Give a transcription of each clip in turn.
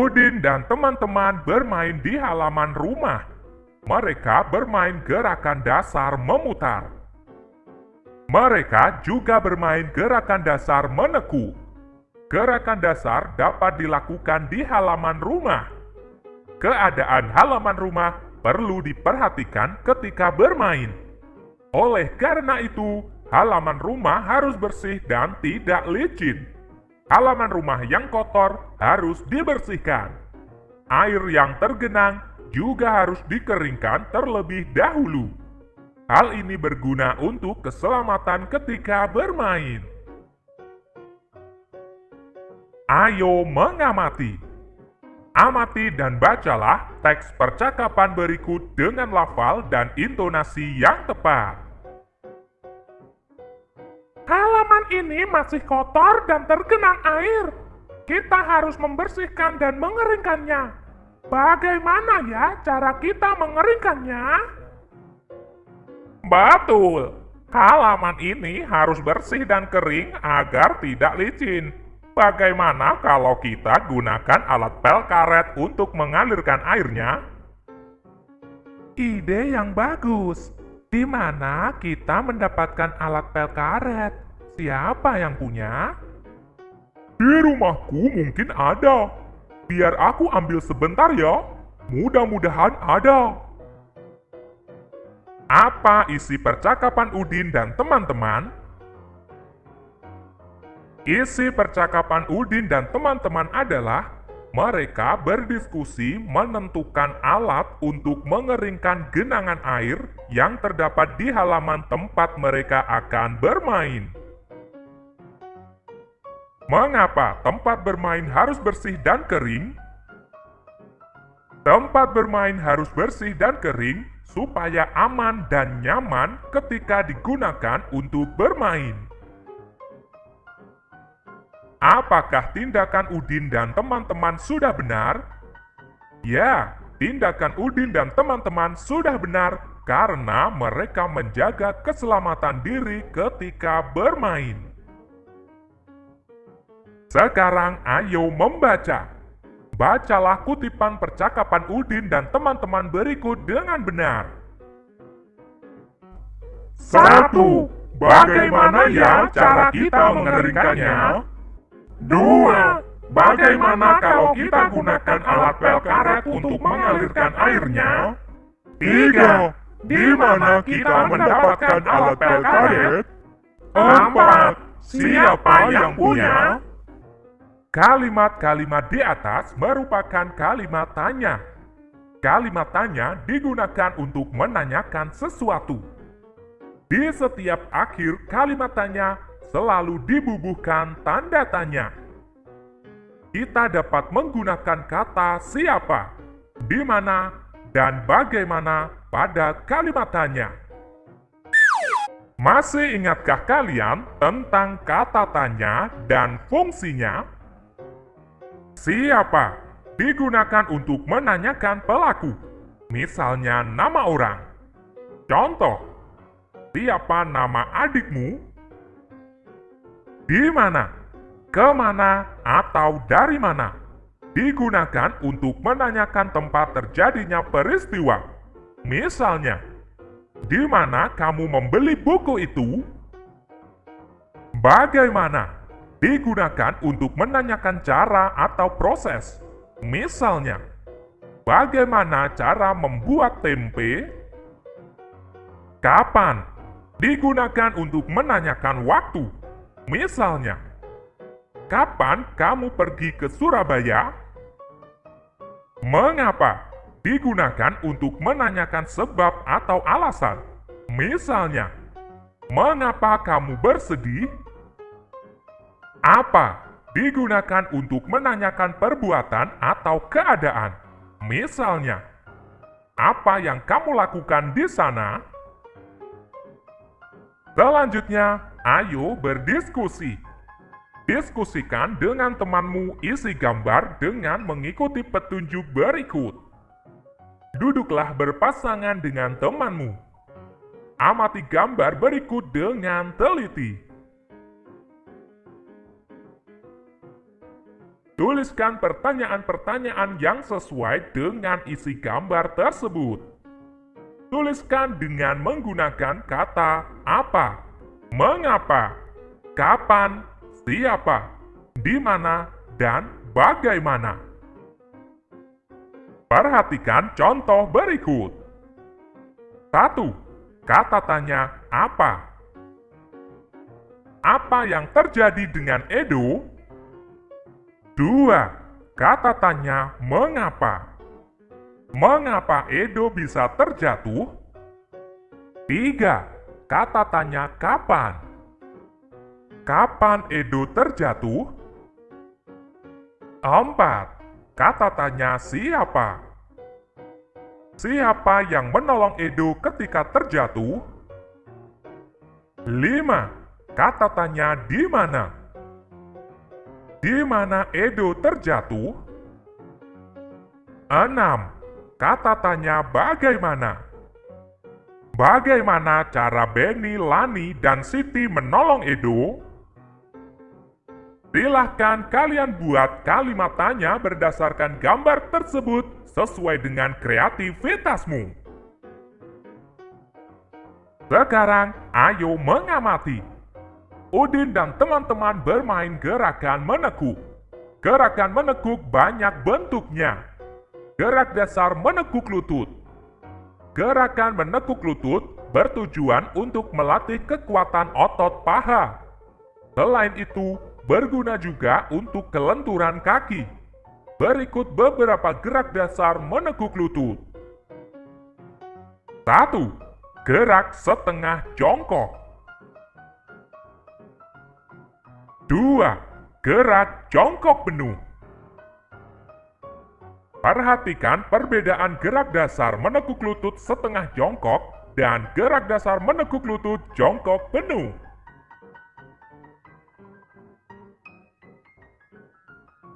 Udin dan teman-teman bermain di halaman rumah. Mereka bermain gerakan dasar memutar. Mereka juga bermain gerakan dasar menekuk. Gerakan dasar dapat dilakukan di halaman rumah. Keadaan halaman rumah perlu diperhatikan ketika bermain. Oleh karena itu, halaman rumah harus bersih dan tidak licin. Halaman rumah yang kotor harus dibersihkan. Air yang tergenang juga harus dikeringkan terlebih dahulu. Hal ini berguna untuk keselamatan ketika bermain. Ayo mengamati. Amati dan bacalah teks percakapan berikut dengan lafal dan intonasi yang tepat. Halaman ini masih kotor dan tergenang air. Kita harus membersihkan dan mengeringkannya. Bagaimana ya cara kita mengeringkannya? Betul, halaman ini harus bersih dan kering agar tidak licin. Bagaimana kalau kita gunakan alat pel karet untuk mengalirkan airnya? Ide yang bagus. Di mana kita mendapatkan alat pel karet? Siapa yang punya? Di rumahku mungkin ada. Biar aku ambil sebentar ya. Mudah-mudahan ada. Apa isi percakapan Udin dan teman-teman? Isi percakapan Udin dan teman-teman adalah mereka berdiskusi menentukan alat untuk mengeringkan genangan air yang terdapat di halaman tempat mereka akan bermain. Mengapa tempat bermain harus bersih dan kering? Tempat bermain harus bersih dan kering supaya aman dan nyaman ketika digunakan untuk bermain. Apakah tindakan Udin dan teman-teman sudah benar? Ya, tindakan Udin dan teman-teman sudah benar karena mereka menjaga keselamatan diri ketika bermain. Sekarang ayo membaca. Bacalah kutipan percakapan Udin dan teman-teman berikut dengan benar. 1. Bagaimana ya cara kita mengeringkannya? 2. Bagaimana kalau kita gunakan alat pel karet untuk mengalirkan airnya? 3. Di mana kita mendapatkan alat pel karet? 4. Siapa yang punya? Kalimat-kalimat di atas merupakan kalimat tanya. Kalimat tanya digunakan untuk menanyakan sesuatu. Di setiap akhir kalimat tanya selalu dibubuhkan tanda tanya. Kita dapat menggunakan kata siapa, di mana, dan bagaimana pada kalimat tanya. Masih ingatkah kalian tentang kata tanya dan fungsinya? Siapa digunakan untuk menanyakan pelaku, misalnya nama orang. Contoh, siapa nama adikmu? Di mana, kemana, atau dari mana? Digunakan untuk menanyakan tempat terjadinya peristiwa. Misalnya, di mana kamu membeli buku itu? Bagaimana? Digunakan untuk menanyakan cara atau proses. Misalnya, bagaimana cara membuat tempe? Kapan? Digunakan untuk menanyakan waktu. Misalnya, kapan kamu pergi ke Surabaya? Mengapa? Digunakan untuk menanyakan sebab atau alasan. Misalnya, mengapa kamu bersedih? Apa? Digunakan untuk menanyakan perbuatan atau keadaan. Misalnya, apa yang kamu lakukan di sana? Selanjutnya, ayo berdiskusi. Diskusikan dengan temanmu isi gambar dengan mengikuti petunjuk berikut. Duduklah berpasangan dengan temanmu. Amati gambar berikut dengan teliti. Tuliskan pertanyaan-pertanyaan yang sesuai dengan isi gambar tersebut. Tuliskan dengan menggunakan kata apa, mengapa, kapan, siapa, di mana, dan bagaimana. Perhatikan contoh berikut. 1. Kata tanya apa? Apa yang terjadi dengan Edo? 2. Kata tanya mengapa? Mengapa Edo bisa terjatuh? 3. Kata tanya kapan? Kapan Edo terjatuh? 4. Kata tanya siapa? Siapa yang menolong Edo ketika terjatuh? 5. Kata tanya di mana? Di mana Edo terjatuh? 6. Kata tanya bagaimana? Bagaimana cara Benny, Lani, dan Siti menolong Edo? Silahkan kalian buat kalimat tanya berdasarkan gambar tersebut sesuai dengan kreativitasmu. Sekarang, ayo mengamati. Udin dan teman-teman bermain gerakan menekuk. Gerakan menekuk banyak bentuknya. Gerak dasar menekuk lutut. Gerakan menekuk lutut bertujuan untuk melatih kekuatan otot paha. Selain itu, berguna juga untuk kelenturan kaki. Berikut beberapa gerak dasar menekuk lutut. 1. Gerak setengah jongkok. 2. Gerak jongkok penuh. Perhatikan perbedaan gerak dasar menekuk lutut setengah jongkok dan gerak dasar menekuk lutut jongkok penuh.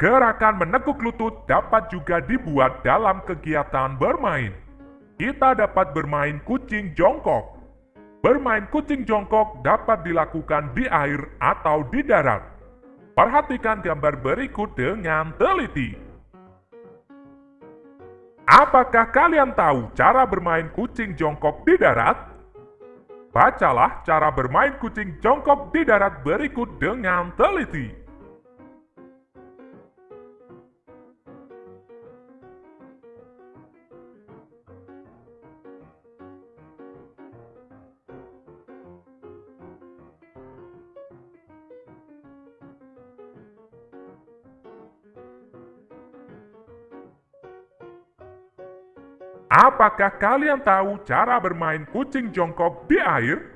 Gerakan menekuk lutut dapat juga dibuat dalam kegiatan bermain. Kita dapat bermain kucing jongkok. Bermain kucing jongkok dapat dilakukan di air atau di darat. Perhatikan gambar berikut dengan teliti. Apakah kalian tahu cara bermain kucing jongkok di darat? Bacalah cara bermain kucing jongkok di darat berikut dengan teliti. Apakah kalian tahu cara bermain kucing jongkok di air?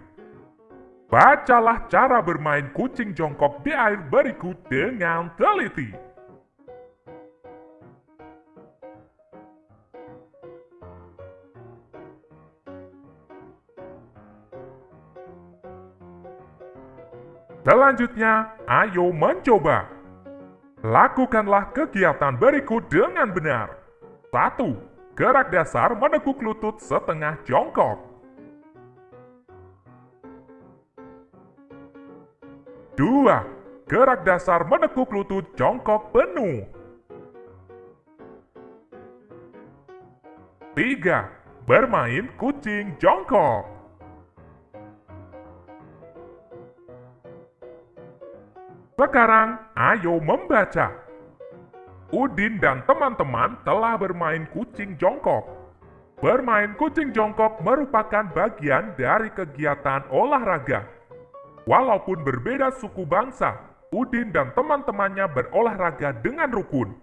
Bacalah cara bermain kucing jongkok di air berikut dengan teliti. Selanjutnya, ayo mencoba. Lakukanlah kegiatan berikut dengan benar. 1. Gerak dasar menekuk lutut setengah jongkok. 2. Gerak dasar menekuk lutut jongkok penuh. 3. Bermain kucing jongkok. Sekarang, ayo membaca. Udin dan teman-teman telah bermain kucing jongkok. Bermain kucing jongkok merupakan bagian dari kegiatan olahraga. Walaupun berbeda suku bangsa, Udin dan teman-temannya berolahraga dengan rukun.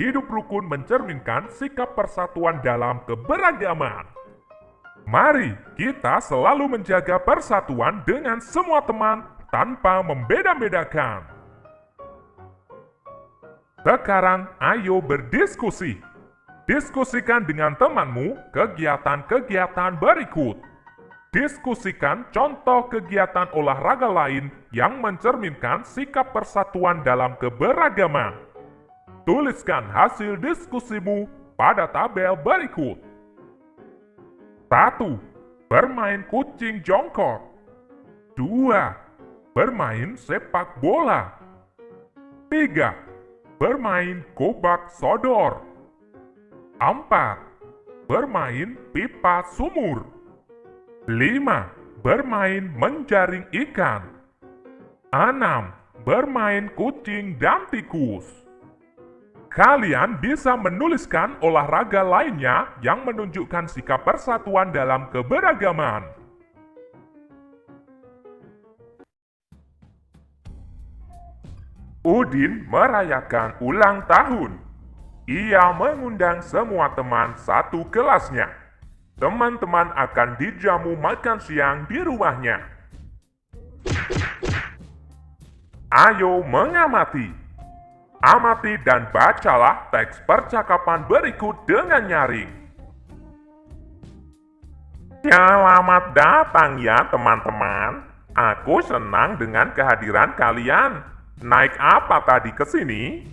Hidup rukun mencerminkan sikap persatuan dalam keberagaman. Mari kita selalu menjaga persatuan dengan semua teman tanpa membeda-bedakan. Sekarang, ayo berdiskusi. Diskusikan dengan temanmu kegiatan-kegiatan berikut. Diskusikan contoh kegiatan olahraga lain yang mencerminkan sikap persatuan dalam keberagaman. Tuliskan hasil diskusimu pada tabel berikut. 1. Bermain kucing jongkok. 2. Bermain sepak bola. 3. bermain gobak sodor. 4. Bermain pipa sumur. 5. Bermain menjaring ikan. 6. Bermain kucing dan tikus. Kalian bisa menuliskan olahraga lainnya yang menunjukkan sikap persatuan dalam keberagaman. Udin merayakan ulang tahun. Ia mengundang semua teman satu kelasnya. Teman-teman akan dijamu makan siang di rumahnya. Ayo mengamati. Amati dan bacalah teks percakapan berikut dengan nyaring. Selamat datang ya teman-teman. Aku senang dengan kehadiran kalian. Naik apa tadi ke sini?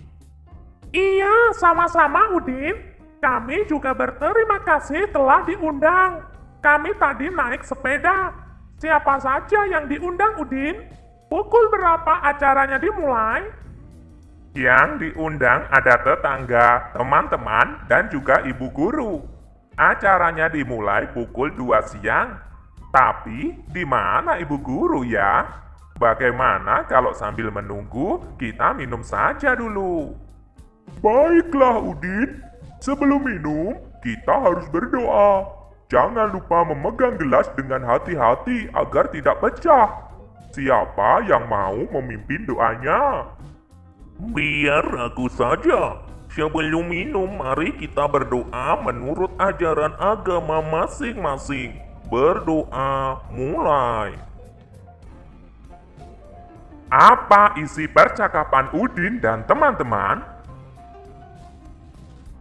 Iya, sama-sama Udin. Kami juga berterima kasih telah diundang. Kami tadi naik sepeda. Siapa saja yang diundang Udin? Pukul berapa acaranya dimulai? Yang diundang ada tetangga, teman-teman, dan juga ibu guru. Acaranya dimulai pukul 2 siang. Tapi, di mana ibu guru ya? Bagaimana kalau sambil menunggu, kita minum saja dulu? Baiklah, Udin. Sebelum minum, kita harus berdoa. Jangan lupa memegang gelas dengan hati-hati agar tidak pecah. Siapa yang mau memimpin doanya? Biar aku saja. Sebelum minum, mari kita berdoa menurut ajaran agama masing-masing. Berdoa mulai. Apa isi percakapan Udin dan teman-teman?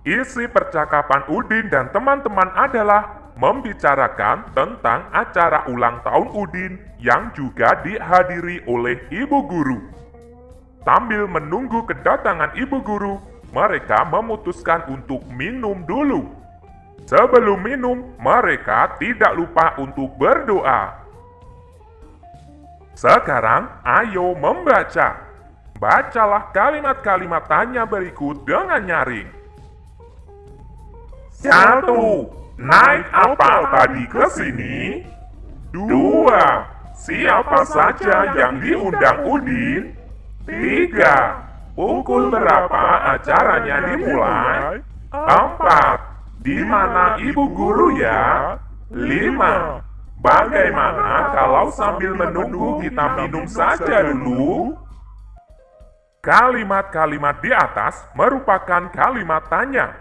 Isi percakapan Udin dan teman-teman adalah membicarakan tentang acara ulang tahun Udin yang juga dihadiri oleh ibu guru. Sambil menunggu kedatangan ibu guru, mereka memutuskan untuk minum dulu. Sebelum minum, mereka tidak lupa untuk berdoa. Sekarang, ayo membaca. Bacalah kalimat-kalimat tanya berikut dengan nyaring. 1. Naik apa tadi ke sini? 2. Siapa saja yang diundang Udin? 3. Pukul berapa acaranya dimulai? 4. Di mana ibu guru ya? 5. Bagaimana kalau sambil menunggu kita minum saja dulu? Kalimat-kalimat di atas merupakan kalimat tanya.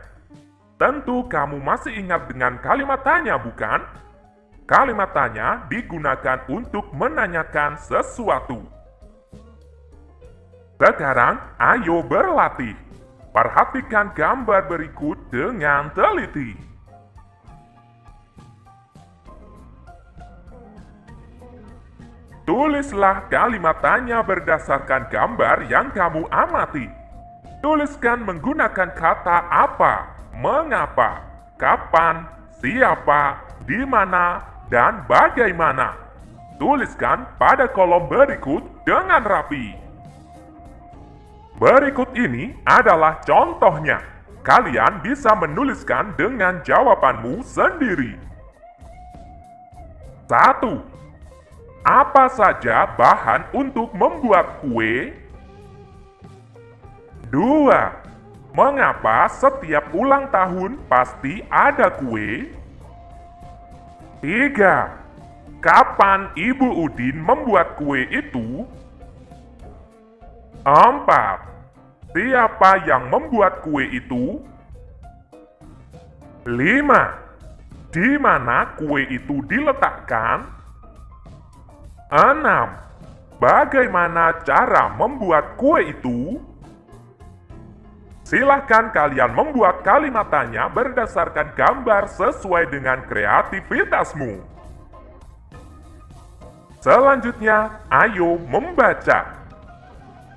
Tentu kamu masih ingat dengan kalimat tanya, bukan? Kalimat tanya digunakan untuk menanyakan sesuatu. Sekarang, ayo berlatih. Perhatikan gambar berikut dengan teliti. Tulislah kalimat tanya berdasarkan gambar yang kamu amati. Tuliskan menggunakan kata apa, mengapa, kapan, siapa, di mana, dan bagaimana. Tuliskan pada kolom berikut dengan rapi. Berikut ini adalah contohnya. Kalian bisa menuliskan dengan jawabanmu sendiri. 1. Apa saja bahan untuk membuat kue? 2. Mengapa setiap ulang tahun pasti ada kue? 3. Kapan Ibu Udin membuat kue itu? 4. Siapa yang membuat kue itu? 5. Di mana kue itu diletakkan? 6. Bagaimana cara membuat kue itu? Silahkan kalian membuat kalimat tanya berdasarkan gambar sesuai dengan kreativitasmu. Selanjutnya, ayo membaca.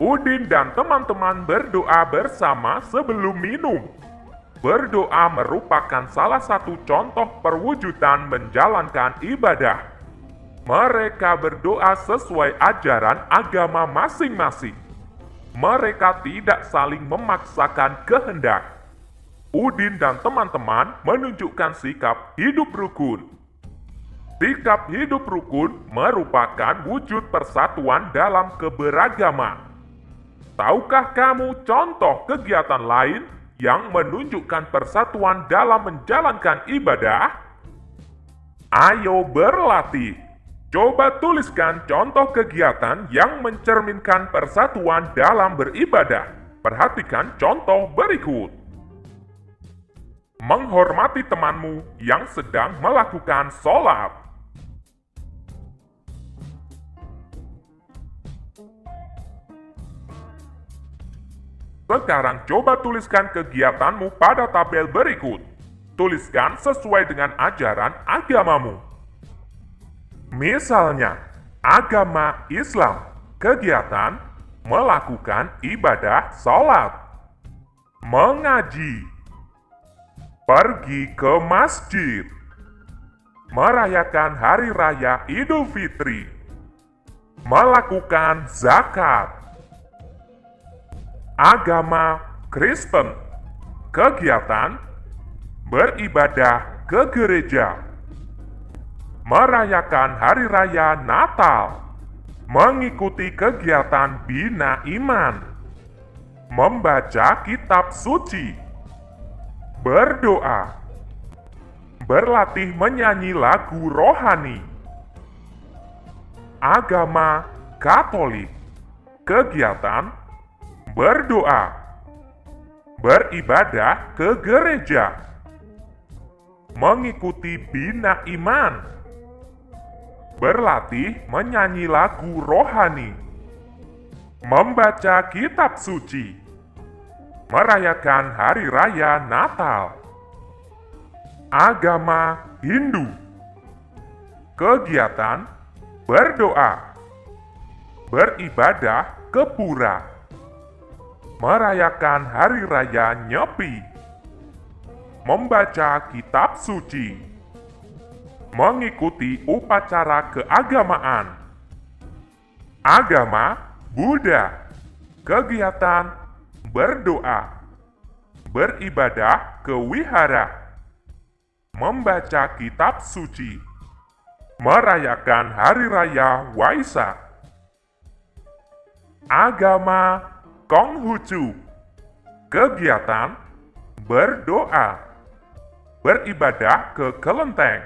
Udin dan teman-teman berdoa bersama sebelum minum. Berdoa merupakan salah satu contoh perwujudan menjalankan ibadah. Mereka berdoa sesuai ajaran agama masing-masing. Mereka tidak saling memaksakan kehendak. Udin dan teman-teman menunjukkan sikap hidup rukun. Sikap hidup rukun merupakan wujud persatuan dalam keberagaman. Tahukah kamu contoh kegiatan lain yang menunjukkan persatuan dalam menjalankan ibadah? Ayo berlatih. Coba tuliskan contoh kegiatan yang mencerminkan persatuan dalam beribadah. Perhatikan contoh berikut. Menghormati temanmu yang sedang melakukan sholat. Sekarang coba tuliskan kegiatanmu pada tabel berikut. Tuliskan sesuai dengan ajaran agamamu. Misalnya, agama Islam, kegiatan melakukan ibadah sholat, mengaji, pergi ke masjid, merayakan hari raya Idul Fitri, melakukan zakat. Agama Kristen, kegiatan beribadah ke gereja, merayakan hari raya Natal, mengikuti kegiatan bina iman, membaca kitab suci, berdoa, berlatih menyanyi lagu rohani. Agama Katolik, kegiatan berdoa, beribadah ke gereja, mengikuti bina iman, berlatih menyanyi lagu rohani, membaca kitab suci, merayakan hari raya Natal. Agama Hindu, kegiatan berdoa, beribadah ke pura, merayakan hari raya Nyepi, membaca kitab suci, mengikuti upacara keagamaan. Agama Buddha, kegiatan berdoa, beribadah ke wihara, membaca kitab suci, merayakan hari raya Waisak. Agama Konghucu, kegiatan berdoa, beribadah ke kelenteng,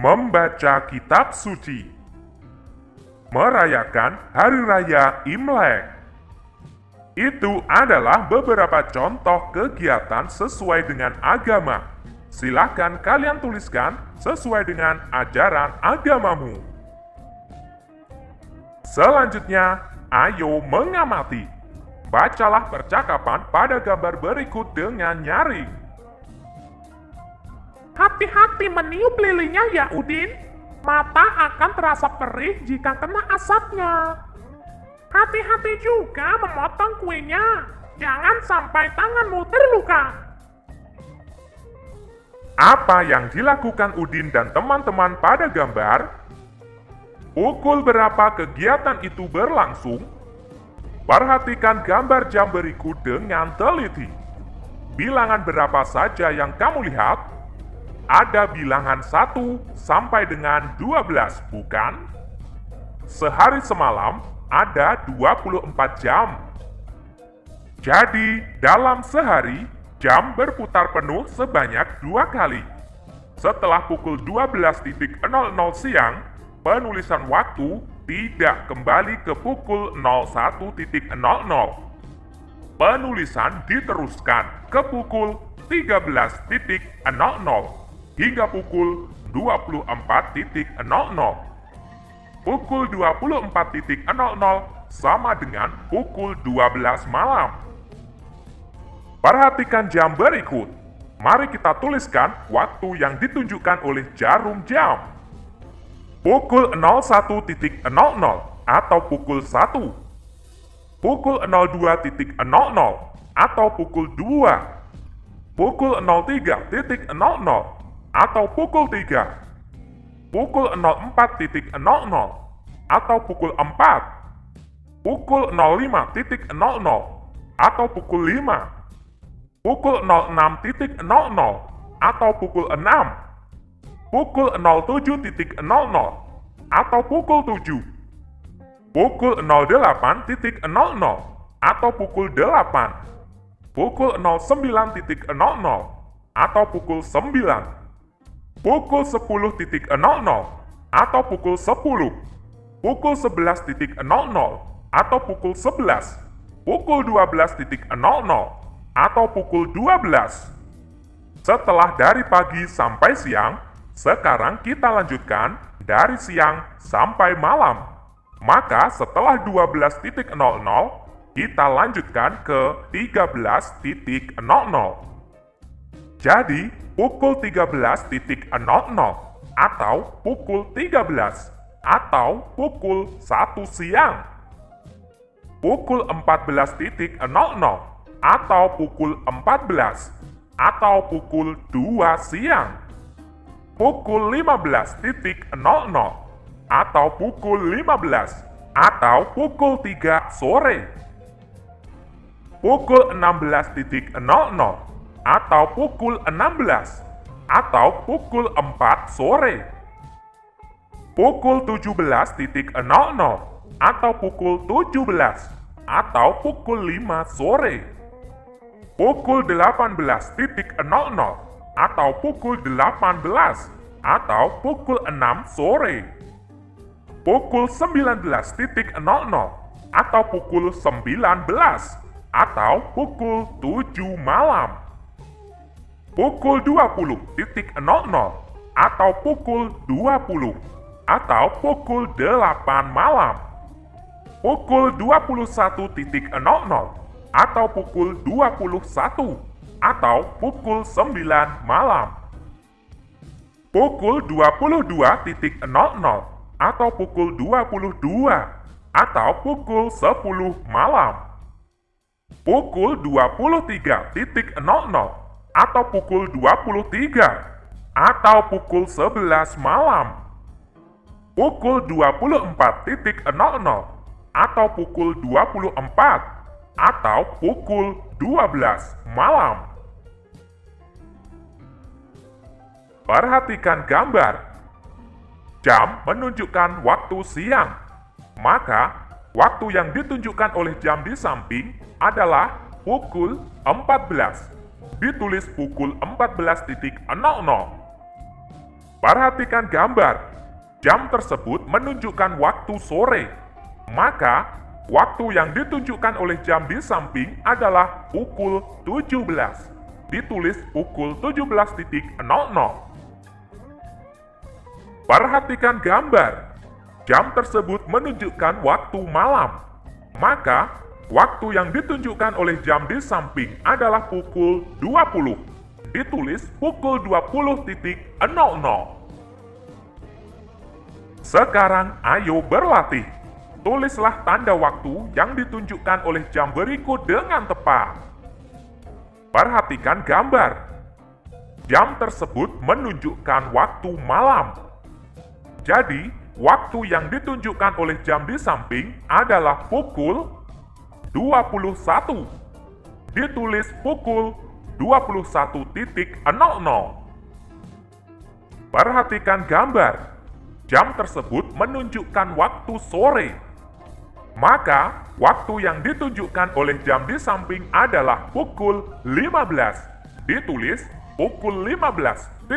membaca kitab suci, merayakan hari raya Imlek. Itu adalah beberapa contoh kegiatan sesuai dengan agama. Silakan kalian tuliskan sesuai dengan ajaran agamamu. Selanjutnya, ayo mengamati. Bacalah percakapan pada gambar berikut dengan nyaring. Hati-hati meniup lilinnya ya, Udin. Mata akan terasa perih jika kena asapnya. Hati-hati juga memotong kuenya. Jangan sampai tanganmu terluka. Apa yang dilakukan Udin dan teman-teman pada gambar? Pukul berapa kegiatan itu berlangsung? Perhatikan gambar jam berikut dengan teliti. Bilangan berapa saja yang kamu lihat? Ada bilangan 1 sampai dengan 12, bukan? Sehari semalam ada 24 jam. Jadi, dalam sehari, jam berputar penuh sebanyak 2 kali. Setelah pukul 12.00 siang, penulisan waktu tidak kembali ke pukul 01.00. Penulisan diteruskan ke pukul 13.00 hingga pukul 24.00. Pukul 24.00 sama dengan pukul 12 malam. Perhatikan jam berikut. Mari kita tuliskan waktu yang ditunjukkan oleh jarum jam. Pukul 01.00 atau pukul 1. Pukul 02.00 atau pukul 2. Pukul 03.00 atau pukul 3. Pukul 04.00 atau pukul 4. pukul 05.00 atau pukul 5, pukul 06.00 atau pukul 6, pukul 07.00 atau pukul 7, pukul 08.00 atau pukul 8, pukul 09.00 atau pukul 9, pukul 10.00 atau pukul 10, pukul 11.00 atau pukul 11, pukul 12.00 atau pukul 12. Setelah dari pagi sampai siang, sekarang kita lanjutkan dari siang sampai malam. Maka setelah 12.00, kita lanjutkan ke 13.00. Jadi, pukul 13.00 atau pukul 13 atau pukul 1 siang. Pukul 14.00 atau pukul 14 atau pukul 2 siang. Pukul 15.00 atau pukul 15 atau pukul 3 sore. Pukul 16.00 atau pukul 16 atau pukul 4 sore. Pukul 17.00 atau pukul 17 atau pukul 5 sore. Pukul 18.00 atau pukul 18 atau pukul 6 sore. Pukul 19.00 atau pukul 19 atau pukul 7 malam. Pukul 20.00 atau pukul 20 atau pukul 8 malam. Pukul 21.00 atau pukul 21 atau pukul 9 malam. Pukul 22.00 atau pukul 22 atau pukul 10 malam. Pukul 23.00 atau pukul 23 atau pukul 11 malam. Pukul 24.00 atau pukul 24 atau pukul 12 malam. Perhatikan gambar. Jam menunjukkan waktu siang. Maka, waktu yang ditunjukkan oleh jam di samping adalah pukul 14. Ditulis pukul 14.00. Perhatikan gambar. Jam tersebut menunjukkan waktu sore. Maka, waktu yang ditunjukkan oleh jam di samping adalah pukul 17. Ditulis pukul 17.00. Perhatikan gambar. Jam tersebut menunjukkan waktu malam. Maka, waktu yang ditunjukkan oleh jam di samping adalah pukul 20. Ditulis pukul 20.00. Sekarang ayo berlatih. Tulislah tanda waktu yang ditunjukkan oleh jam berikut dengan tepat. Perhatikan gambar. Jam tersebut menunjukkan waktu malam. Jadi, waktu yang ditunjukkan oleh jam di samping adalah pukul 21. Ditulis pukul 21.00. Perhatikan gambar. Jam tersebut menunjukkan waktu sore. Maka, waktu yang ditunjukkan oleh jam di samping adalah pukul 15. Ditulis pukul 15.00.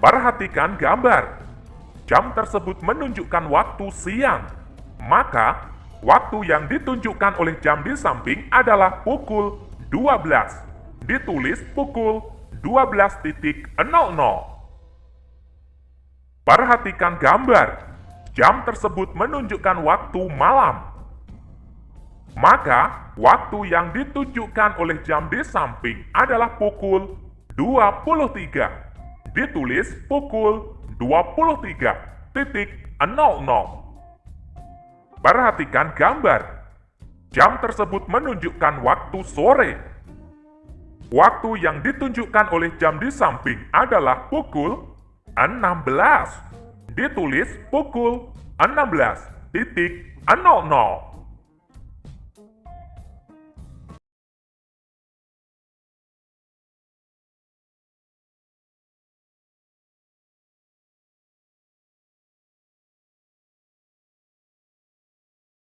Perhatikan gambar. Jam tersebut menunjukkan waktu siang. Maka, waktu yang ditunjukkan oleh jam di samping adalah pukul 12. Ditulis pukul 12.00. Perhatikan gambar. Jam tersebut menunjukkan waktu malam. Maka, waktu yang ditunjukkan oleh jam di samping adalah pukul 23. Ditulis pukul 23.00. Perhatikan gambar. Jam tersebut menunjukkan waktu sore. Waktu yang ditunjukkan oleh jam di samping adalah pukul 16. Ditulis pukul 16.00